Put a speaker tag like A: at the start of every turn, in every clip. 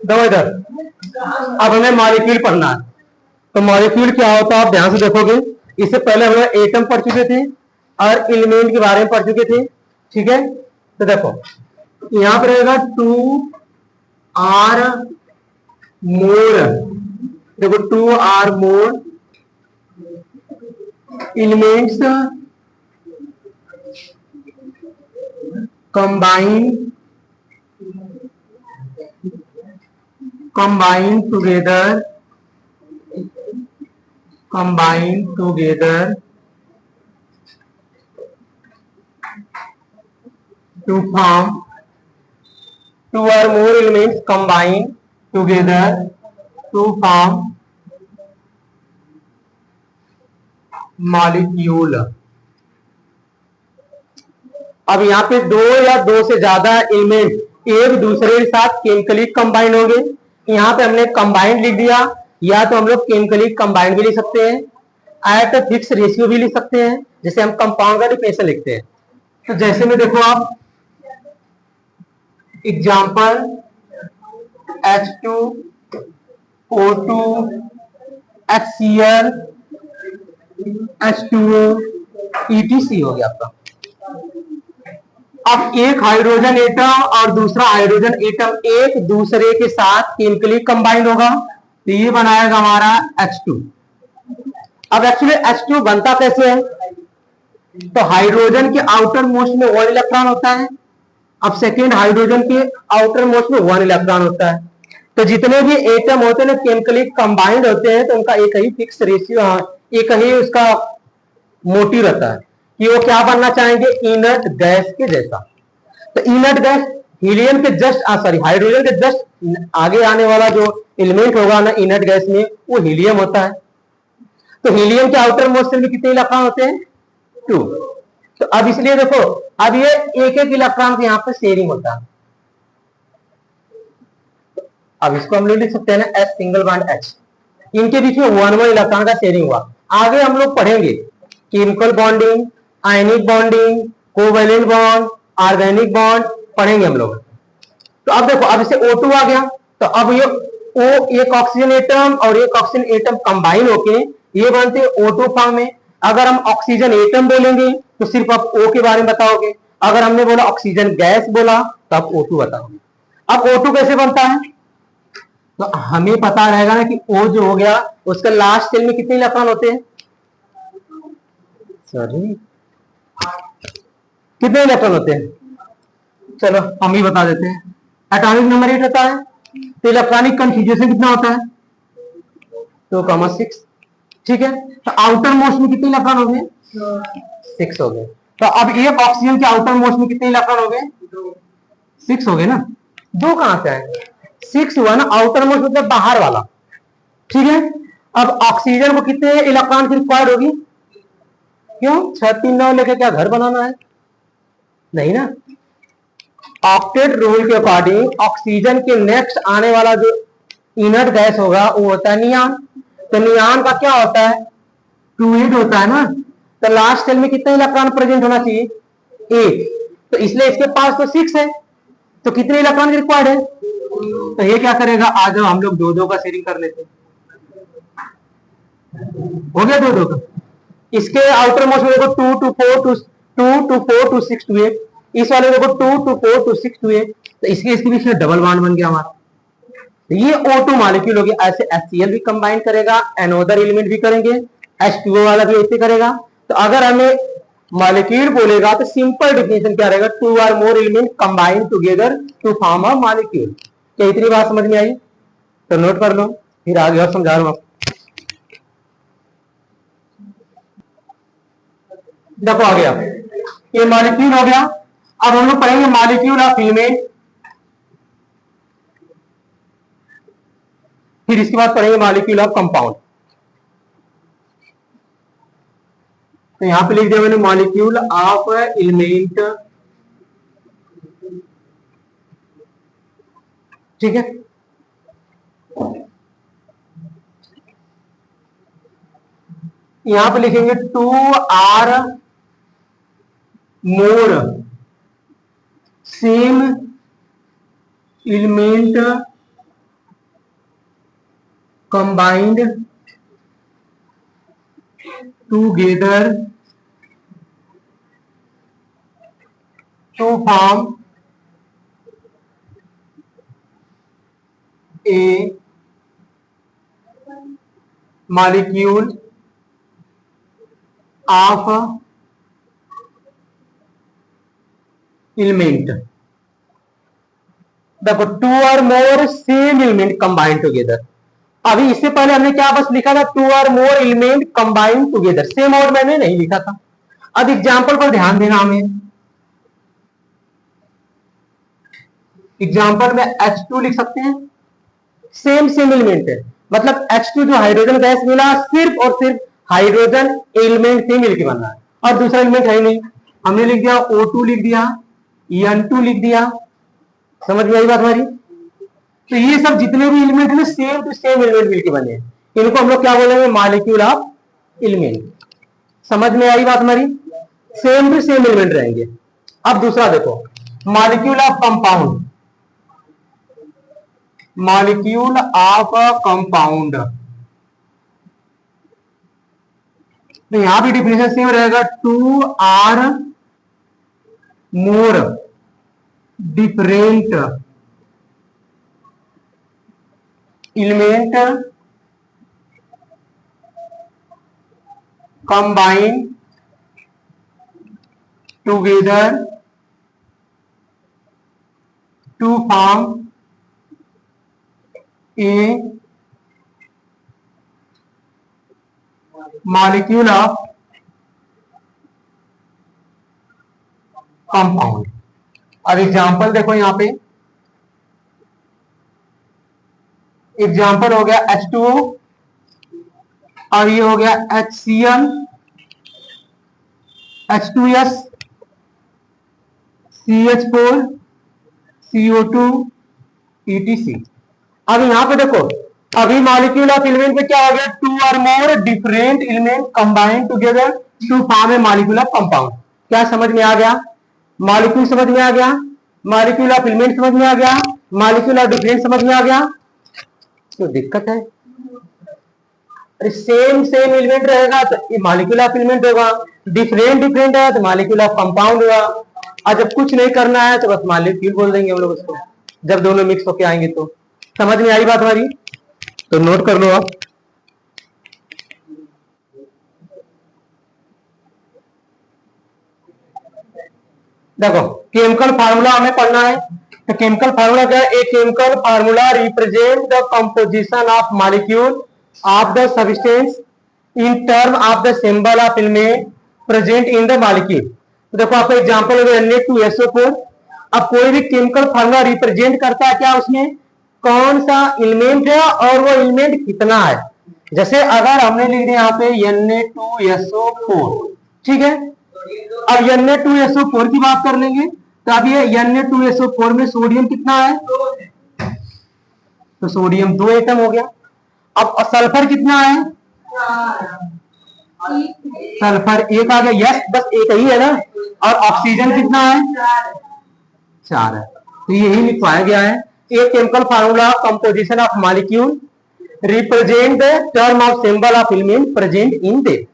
A: दो इधर। अब हमें मॉलिक्यूल पढ़ना है। तो मॉलिक्यूल क्या होता है आप ध्यान से देखोगे। इससे पहले हम लोग एटम पढ़ चुके थे और एलिमेंट के बारे में पढ़ चुके थे। ठीक है, तो देखो यहां पर रहेगा 2 R मोर। देखो 2 R more elements combine together to form 2 or more elements combine together to form molecule। अब यहाँ पे 2 या 2 से ज्यादा एलिमेंट एक दूसरे के साथ केमिकली कंबाइन होंगे। यहाँ पे हमने कंबाइंड लिख दिया, या तो हम लोग केमिकली कंबाइंड भी लिख सकते हैं, एट अ फिक्स रेशियो भी लिख सकते हैं, जैसे हम कंपाउंड का डिफिनेशन लिखते हैं। तो जैसे में देखो आप example H2O2 HCl H2O ETC हो गया आपका। अब एक हाइड्रोजन एटम और दूसरा हाइड्रोजन एटम एक दूसरे के साथ केमिकली कंबाइंड होगा, तो ये बनाएगा हमारा H2। अब एक्चुअली H2 बनता कैसे है? तो हाइड्रोजन के आउटर मोस्ट में 1 इलेक्ट्रॉन होता है। अब सेकेंड हाइड्रोजन के आउटर मोस्ट में 1 इलेक्ट्रॉन होता है। तो जितने भी एटम होते हैं ना केमिकली कंबाइंड होते हैं, तो उनका एक ही फिक्स रेशियो, एक ही उसका मोटिव रहता है कि वो क्या बनना चाहेंगे, इनर्ट गैस के जैसा। तो इनर्ट गैस हीलियम के जस्ट हाइड्रोजन के जस्ट आगे आने वाला जो एलिमेंट होगा ना इनर्ट गैस में, वो हीलियम होता है। तो हीलियम के आउटर मोस्ट में कितने इलेक्ट्रॉन होते हैं? 2। तो अब इसलिए देखो, अब ये एक एक इलेक्ट्रॉन के यहाँ पे शेयरिंग होता है। अब इसको हम लोग लिख सकते हैं ना S सिंगल बॉन्ड H। इनके बीच में 1 इलेक्ट्रॉन का शेयरिंग हुआ। आगे हम लोग पढ़ेंगे chemical bonding, ionic bonding, covalent bond, organic bond पढ़ेंगे हम लोग। तो अब देखो, अब इसे O2 आ गया, तो अब ये एक ऑक्सीजन एटम और एक ऑक्सीजन एटम कंबाइन होके ये बनते O2 फॉर्म में। अगर हम ऑक्सीजन एटम बोलेंगे तो सिर्फ आप O के बारे में बताओगे, अगर हमने बोला ऑक्सीजन गैस बोला तो आप O2 बताओगे। अब O2 कैसे बनता है? तो हमें पता रहेगा ना कि O जो हो गया उसका लास्ट शेल में कितने इलेक्ट्रॉन होते हैं? सॉरी, कितने इलेक्ट्रॉन होते हैं? चलो हम ही बता देते हैं। एटॉमिक नंबर 8 होता है। तो इलेक्ट्रॉनिक कन्फिग्यूरेशन कितना होता है? 2,6। ठीक है, तो आउटर मोस्ट में कितने इलेक्ट्रॉन हो गए? 6 हो गए। तो अब एक ऑक्सीजन के आउटर मोस्ट में कितने इलेक्ट्रॉन हो गए? 6 हो गए ना। 2 कहां से आए? 6 हुआ ना, आउटर मोस्ट मतलब बाहर वाला। ठीक है, अब ऑक्सीजन को कितने इलेक्ट्रॉन की रिक्वायर्ड होगी? क्यों 6 3 9 लेके क्या घर बनाना है? नहीं ना। ऑक्टेट रूल के अकॉर्डिंग ऑक्सीजन के नेक्स्ट आने वाला जो इनर्ट गैस होगा वो होता है नियान। तो नियान का क्या होता है? 2 होता है ना। तो लास्ट सेल में कितना इलेक्ट्रॉन प्रेजेंट होना चाहिए? 8। तो इसलिए इसके पास तो 6 है, तो कितने इलेक्ट्रॉन रिक्वायर्ड है? तो ये क्या करेगा, आज हम लोग 2-2 का शेयरिंग कर लेते हैं। हो गया 2-2 का। इसके आउटर मोस्ट में देखो 2 to 4 to 6 to 8। इस वाले देखो 2 to 4 to 6 to 8। तो इसके बीच में डबल बॉन्ड बन गया हमारा। तो ये O2 मॉलिक्यूल हो गया। ऐसे HCl भी कंबाइन करेगा, एनोदर एलिमेंट भी करेंगे, H2O वाला भी ऐसे करेगा। तो अगर हमें मॉलिक्यूल बोलेगा तो सिंपल डिफिनेशन क्या रहेगा? 2 or more element combine together to form a molecule. क्या इतनी बात समझ में आई? तो नोट कर लो, फिर आगे और समझा रहा हूं। देखो आ गया, ये मॉलिक्यूल हो गया। अब हम लोग पढ़ेंगे मॉलिक्यूल ऑफ एलिमेंट, फिर इसके बाद पढ़ेंगे मॉलिक्यूल ऑफ कंपाउंड। तो यहां पे लिख दिया मैंने मॉलिक्यूल ऑफ एलिमेंट। ठीक है, यहां पे लिखेंगे 2 R more same element combined together to form a molecule of element। देखो to or more same element combined together. अभी इससे पहले हमने क्या बस लिखा था, to or more element combined together, same और मैंने नहीं लिखा था। अब एग्जाम्पल पर ध्यान देना हमें। एग्जाम्पल में H2 लिख सकते हैं, सेम सेम एलिमेंट है, मतलब H2 जो हाइड्रोजन गैस मिला सिर्फ और सिर्फ हाइड्रोजन एलिमेंट से मिलकर बन रहा है, और दूसरा एलिमेंट है ही नहीं। हमने लिख दिया O2 लिख दिया, N2 लिख दिया। समझ में आई बात हमारी? तो ये सब जितने भी एलिमेंट है सेम टू सेम एलिमेंट मिलकर बने हैं, इनको हम लोग क्या बोलेंगे, मॉलिक्यूल ऑफ एलिमेंट। समझ में आई बात हमारी? सेम टू सेम एलिमेंट रहेंगे। अब दूसरा देखो, molecule of compound. Molecule of compound, तो यहां भी डिफिनेशन सेम रहेगा, two or more different element combine together to form a molecule of compound. अब एग्जांपल देखो यहां पे, एग्जांपल हो गया H2O और ये हो गया HCl, H2S, CH4, CO2, ETC। अब यहां पे देखो, अभी मॉलिक्यूल ऑफ एलिमेंट पे क्या हो गया, two or more different element combined together to form a molecule of compound. क्या समझ में आ गया? मॉलिक्यूल समझ में आ गया, मॉलिक्यूल ऑफ एलिमेंट समझ में आ गया, मॉलिक्यूल ऑफ डिफरेंट समझ में आ गया। तो दिक्कत है, अरे सेम सेम एलिमेंट रहेगा तो ये मॉलिक्यूल ऑफ एलिमेंट होगा, डिफरेंट डिफरेंट है तो मॉलिक्यूल ऑफ कंपाउंड होगा। और जब कुछ नहीं करना है तो बस मॉलिक्यूल बोल देंगे हम लोग उसको, जब दोनों मिक्स होके आएंगे। तो समझ में आई बात हमारी? तो नोट कर लो आप। देखो केमिकल फार्मूला हमें पढ़ना है, तो केमिकल फार्मूला क्या है? A chemical formula represent the composition of molecule of the substance in term of the symbol of element present in the molecule. तो देखो आपका एग्जांपल हो गया Na2SO4। अब कोई भी केमिकल फार्मूला रिप्रेजेंट करता है क्या, उसमें कौन सा एलिमेंट है और वो एलिमेंट कितना है। जैसे अगर हमने लिख दिया यहाँ पे Na2SO4, ठीक है। अब Na2SO4 की बात कर लेंगे, तो अब ये Na2SO4 में सोडियम कितना है, तो सोडियम 2 एटम हो गया। अब सल्फर कितना है, सल्फर 1 आ गया, यस बस एक ही है ना। और ऑक्सीजन कितना है, 4 है। तो यही लिखवाया गया है, एक chemical formula composition of molecule represent the term of symbol of element present in they.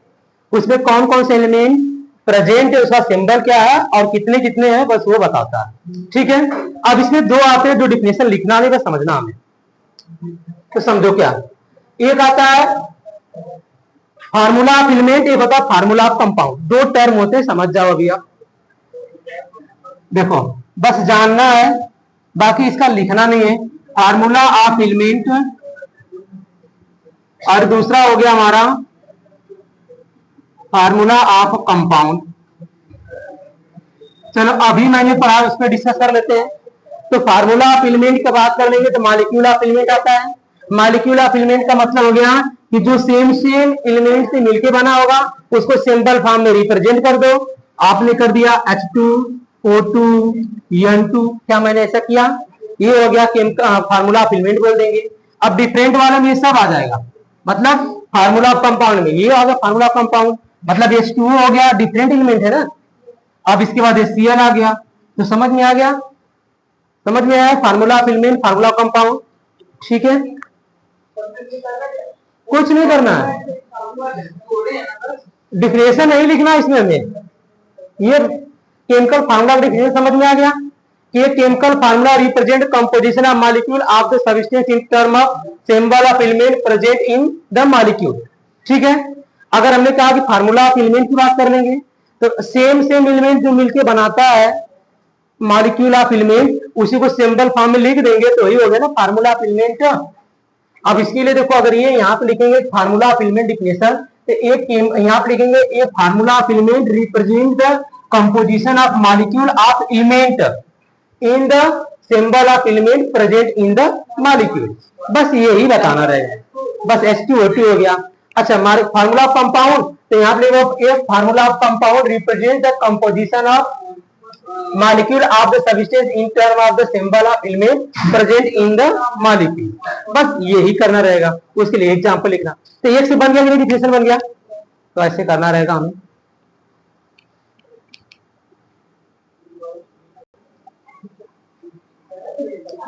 A: उसमें कौन कौन से एलिमेंट प्रेजेंट है, उसका सिंबल क्या है और कितने कितने हैं, बस वो बताता है। ठीक है। अब इसमें दो आते हैं जो डिफिनेशन लिखना नहीं, बस समझना हमें। तो समझो क्या, एक आता है फार्मूला ऑफ एलिमेंट, एक होता है फार्मूला ऑफ कंपाउंड। दो टर्म होते हैं, समझ जाओ अभी आप। देखो बस जानना है, बाकी इसका लिखना नहीं है। फार्मूला ऑफ एलिमेंट और दूसरा हो गया हमारा फार्मूला ऑफ कंपाउंड। चलो अभी मैंने पढ़ा उस पर डिस्कस कर लेते हैं। तो फार्मूला ऑफ एलिमेंट की बात कर लेंगे तो मॉलिक्यूल ऑफ एलिमेंट आता है। मॉलिक्यूल ऑफ एलिमेंट का मतलब हो गया कि जो सेम सेम एलिमेंट से मिलके बना होगा उसको सिंबल फॉर्म में रिप्रेजेंट कर दो। आपने कर दिया H2O2 N2, क्या मैंने ऐसा किया? ये हो गया फार्मूला ऑफ एलिमेंट बोल देंगे। अब डिफरेंट वाले में ये सब आ जाएगा, मतलब फार्मूला ऑफ कंपाउंड में ये आ गया फार्मूला ऑफ कंपाउंड, मतलब H2O हो गया, डिफरेंट एलिमेंट है ना। अब इसके बाद HCl आ गया, तो समझ में आ गया, समझ में आया formula of element formula of compound. ठीक है। कुछ नहीं करना है, डिफिनेशन नहीं लिखना इसमें हमें। ये केमिकल फार्मूला डिफिनेशन समझ में आ गया कि ये chemical formula represent composition of molecule of the substance in term of symbol of element present in the molecule. ठीक है, अगर हमने कहा कि फार्मूला ऑफ एलिमेंट की बात कर लेंगे तो सेम एलिमेंट जो मिलके बनाता है मॉलिक्यूल ऑफ एलिमेंट, उसी को सिंबल फॉर्म में लिख देंगे तो ही हो गया ना फार्मूला ऑफ एलिमेंट। अब इसके लिए देखो, अगर ये यहाँ पे लिखेंगे फार्मूला ऑफ एलिमेंट डिफिनेशन, तो एक यहाँ पे लिखेंगे a formula of element represent the composition of molecule of element in the symbol of element present in the molecule. बस यही बताना रहेगा, बस H2O2 हो गया। अच्छा, हमारे फार्मूला ऑफ कंपाउंड, तो यहाँ पे a formula of compound represent the composition of molecule of the substance in term of the symbol of element present in the molecule। बस यही करना रहेगा, उसके लिए एग्जांपल लिखना। तो एक से बन गया कि नहीं, डिफिनेशन बन गया, तो ऐसे करना रहेगा हमें।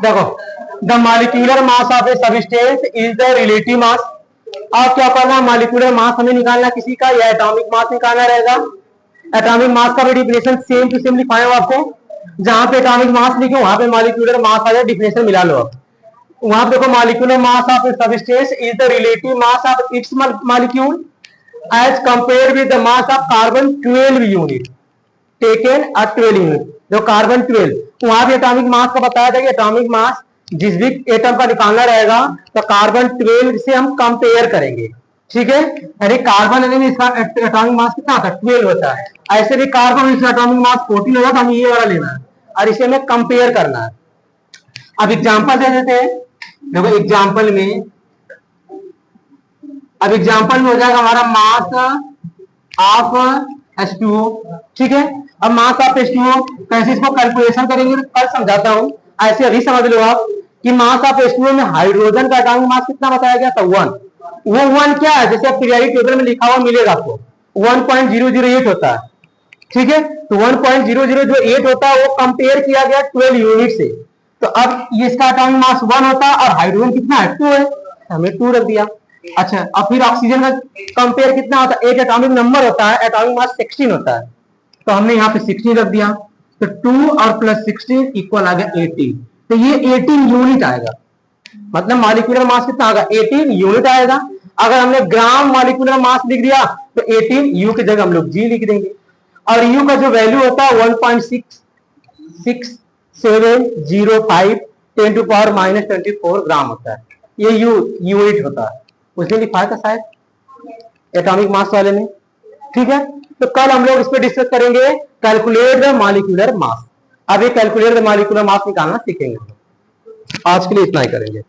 A: देखो, the molecular mass of a substance is the relative मास। अब क्या करना है, मॉलिक्यूलर मास हमें निकालना किसी का, या एटॉमिक मास निकालना रहेगा। एटॉमिक मास का भी डिफिनेशन सेम टू सेम लिखाया हूं आपको, जहां पे एटॉमिक मास लिखे वहां पे मॉलिक्यूलर मास आ जाए, डिफिनेशन मिला लो। अब वहां पे देखो, molecular mass of a substance is the relative mass of its molecule as compared with the mass of carbon 12 unit taken at 12 unit. जो कार्बन 12, वहां भी एटॉमिक मास का बताया था कि एटॉमिक मास जिस भी एटम का निकालना रहेगा तो कार्बन 12 से हम कंपेयर करेंगे। ठीक है, यानी कार्बन में इसका एटॉमिक मास कितना होता है, 12 होता है। ऐसे भी कार्बन इसका एटॉमिक मास 14 होगा, तो हमें ये वाला लेना है और इसे हमें कंपेयर करना है। अब एग्जांपल दे देते हैं। देखो एग्जांपल में, अब एग्जांपल में हो जाएगा हमारा मास ऑफ H2O। ठीक है, अब मास ऑफ H2O कैसे इसको कैलकुलेशन करेंगे कल समझाता हूं, ऐसे अभी समझ लो आप कि मास ऑफ H2O में हाइड्रोजन का एटॉमिक मास कितना बताया गया था, 1। वो 1 क्या है, जैसे पीरियोडिक टेबल में लिखा हुआ मिलेगा आपको, 1.008 होता है। ठीक है, तो 1.008 होता है, वो कंपेयर किया गया 12 यूनिट से। तो अब ये इसका एटॉमिक मास 1 होता है और हाइड्रोजन कितना है, 2 है, हमने 2 रख दिया। अच्छा, अब फिर ऑक्सीजन का कंपेयर कितना होता है, एक एटॉमिक नंबर होता है, एटॉमिक मास 16 होता है, तो हमने यहाँ पे 16 रख दिया। तो 2 और प्लस 16 इक्वल आ गया 18। तो ये 18 यूनिट आएगा, मतलब मॉलिक्यूलर मास कितना आएगा, 18 यूनिट आएगा। अगर हमने ग्राम मॉलिक्यूलर मास लिख दिया तो 18 यू की जगह हम लोग जी लिख देंगे, और यू का जो वैल्यू होता है 1.6705 10⁻⁻24 ग्राम होता है। ये यूनिट होता है, उसने लिखा था शायद एटॉमिक मास वाले ने। ठीक है, तो कल हम लोग इस पर डिस्कस करेंगे कैलकुलेट द मॉलिक्यूलर मास। अब ये कैलकुलेट द मॉलिक्यूलर मास निकालना सीखेंगे। आज के लिए इतना ही करेंगे।